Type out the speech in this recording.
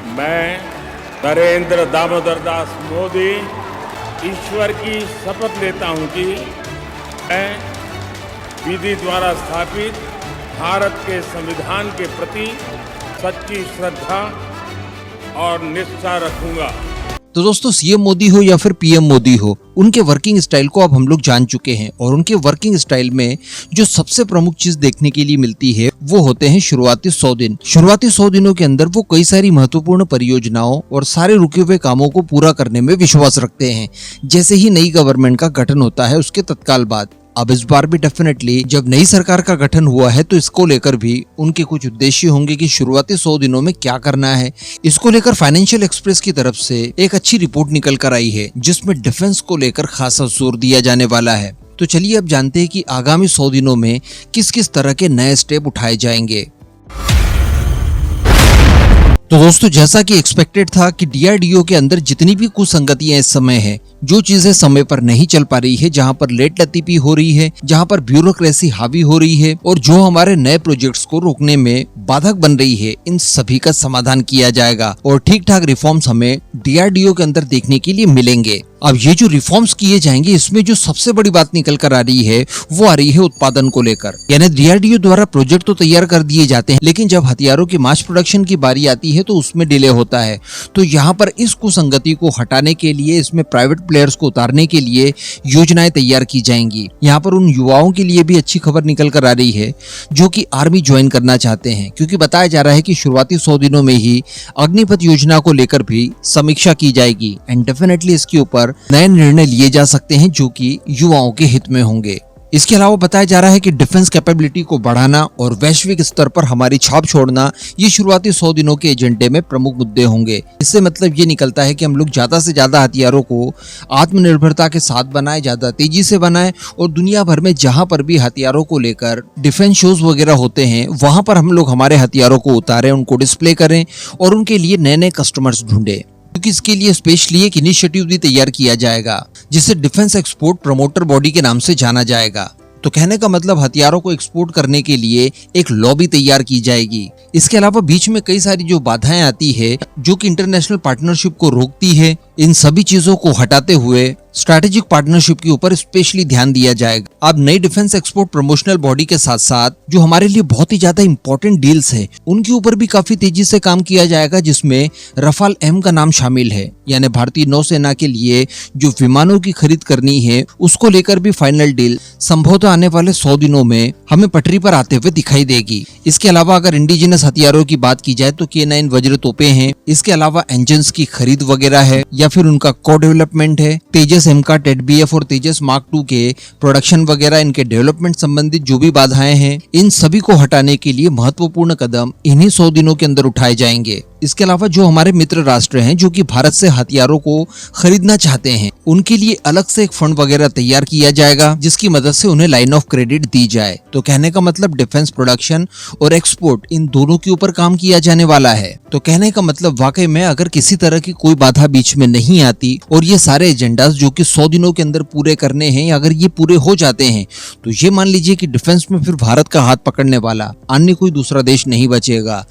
मैं नरेंद्र दामोदर दास मोदी ईश्वर की शपथ लेता हूं कि मैं विधि द्वारा स्थापित भारत के संविधान के प्रति सच्ची श्रद्धा और निष्ठा रखूंगा। तो दोस्तों, सीएम मोदी हो या फिर पीएम मोदी हो, उनके वर्किंग स्टाइल को अब हम लोग जान चुके हैं और उनके वर्किंग स्टाइल में जो सबसे प्रमुख चीज देखने के लिए मिलती है वो होते हैं शुरुआती 100 दिन। शुरुआती 100 दिनों के अंदर वो कई सारी महत्वपूर्ण परियोजनाओं और सारे रुके हुए कामों को पूरा करने में विश्वास रखते हैं। जैसे ही नई गवर्नमेंट का गठन होता है उसके तत्काल बाद, अब इस बार भी डेफिनेटली जब नई सरकार का गठन हुआ है तो इसको लेकर भी उनके कुछ उद्देश्य होंगे कि शुरुआती 100 दिनों में क्या करना है। इसको लेकर फाइनेंशियल एक्सप्रेस की तरफ से एक अच्छी रिपोर्ट निकल कर आई है जिसमें डिफेंस को लेकर खासा जोर दिया जाने वाला है। तो चलिए अब जानते हैं कि आगामी 100 दिनों में किस किस तरह के नए स्टेप उठाए जाएंगे। तो दोस्तों, जैसा कि एक्सपेक्टेड था कि डीआरडीओ के अंदर जितनी भी कुसंगतियां इस समय है, जो चीजें समय पर नहीं चल पा रही है, जहां पर लेट लतीफी हो रही है, जहां पर ब्यूरोक्रेसी हावी हो रही है और जो हमारे नए प्रोजेक्ट्स को रोकने में बाधक बन रही है, इन सभी का समाधान किया जाएगा और ठीक ठाक रिफॉर्म्स हमें डीआरडीओ के अंदर देखने के लिए मिलेंगे। अब ये जो रिफॉर्म्स किए जाएंगे, इसमें जो सबसे बड़ी बात निकल कर आ रही है वो आ रही है उत्पादन को लेकर। यानी डीआरडीओ द्वारा प्रोजेक्ट तो तैयार कर दिए जाते हैं, लेकिन जब हथियारों की मास प्रोडक्शन की बारी आती है तो उसमें डिले होता है। तो यहाँ पर इस कुसंगति को हटाने के लिए, इसमें प्राइवेट प्लेयर्स को उतारने के लिए योजनाएं तैयार की जाएंगी। यहाँ पर उन युवाओं के लिए भी अच्छी खबर निकल कर आ रही है जो कि आर्मी ज्वाइन करना चाहते हैं, क्योंकि बताया जा रहा है कि शुरुआती 100 दिनों में ही अग्निपथ योजना को लेकर भी समीक्षा की जाएगी एंड डेफिनेटली इसके ऊपर नए निर्णय लिए जा सकते हैं जो कि युवाओं के हित में होंगे। इसके अलावा बताया जा रहा है कि डिफेंस कैपेबिलिटी को बढ़ाना और वैश्विक स्तर पर हमारी छाप छोड़ना, ये शुरुआती 100 दिनों के एजेंडे में प्रमुख मुद्दे होंगे। इससे मतलब ये निकलता है कि हम लोग ज्यादा से ज्यादा हथियारों को आत्मनिर्भरता के साथ बनाएं, ज्यादा तेजी से बनाएं और दुनिया भर में जहां पर भी हथियारों को लेकर डिफेंस शोज वगैरह होते हैं वहां पर हम लोग हमारे हथियारों को उतारें, उनको डिस्प्ले करें और उनके लिए नए नए कस्टमर्स ढूंढें। क्योंकि इसके लिए स्पेशली एक इनिशिएटिव भी तैयार किया जाएगा जिसे डिफेंस एक्सपोर्ट प्रमोटर बॉडी के नाम से जाना जाएगा। तो कहने का मतलब हथियारों को एक्सपोर्ट करने के लिए एक लॉबी तैयार की जाएगी। इसके अलावा बीच में कई सारी जो बाधाएं आती है जो कि इंटरनेशनल पार्टनरशिप को रोकती है, इन सभी चीजों को हटाते हुए स्ट्रैटेजिक पार्टनरशिप के ऊपर स्पेशली ध्यान दिया जाएगा। अब नई डिफेंस एक्सपोर्ट प्रमोशनल बॉडी के साथ साथ जो हमारे लिए बहुत ही ज्यादा इंपॉर्टेंट डील्स है उनके ऊपर भी काफी तेजी से काम किया जाएगा, जिसमें रफाल एम का नाम शामिल है। यानी भारतीय नौसेना के लिए जो विमानों की खरीद करनी है उसको लेकर भी फाइनल डील संभवतः आने वाले 100 दिनों में हमें पटरी पर आते हुए दिखाई देगी। इसके अलावा अगर इंडिजिनस हथियारों की बात की जाए तो K9 वज्र तोपें हैं। इसके अलावा इंजन्स की खरीद वगैरह है या फिर उनका को डेवलपमेंट है। तेजस एमका टेडबीएफ और तेजस मार्क 2 के प्रोडक्शन वगैरह, इनके डेवलपमेंट संबंधित जो भी बाधाएं हैं, इन सभी को हटाने के लिए महत्वपूर्ण कदम इन्हीं 100 दिनों के अंदर उठाए जाएंगे। इसके अलावा जो हमारे मित्र राष्ट्र हैं जो कि भारत से हथियारों को खरीदना चाहते हैं, उनके लिए अलग से एक फंड वगैरह तैयार किया जाएगा जिसकी मदद से उन्हें लाइन ऑफ क्रेडिट दी जाए। तो कहने का मतलब डिफेंस प्रोडक्शन और एक्सपोर्ट, इन दोनों के ऊपर काम किया जाने वाला है। तो कहने का मतलब वाकई में अगर किसी तरह की कोई बाधा बीच में नहीं आती और ये सारे एजेंडास जो कि 100 दिनों के अंदर पूरे करने हैं, अगर ये पूरे हो जाते हैं तो ये मान लीजिए कि डिफेंस में फिर भारत का हाथ पकड़ने वाला अन्य कोई दूसरा देश नहीं बचेगा।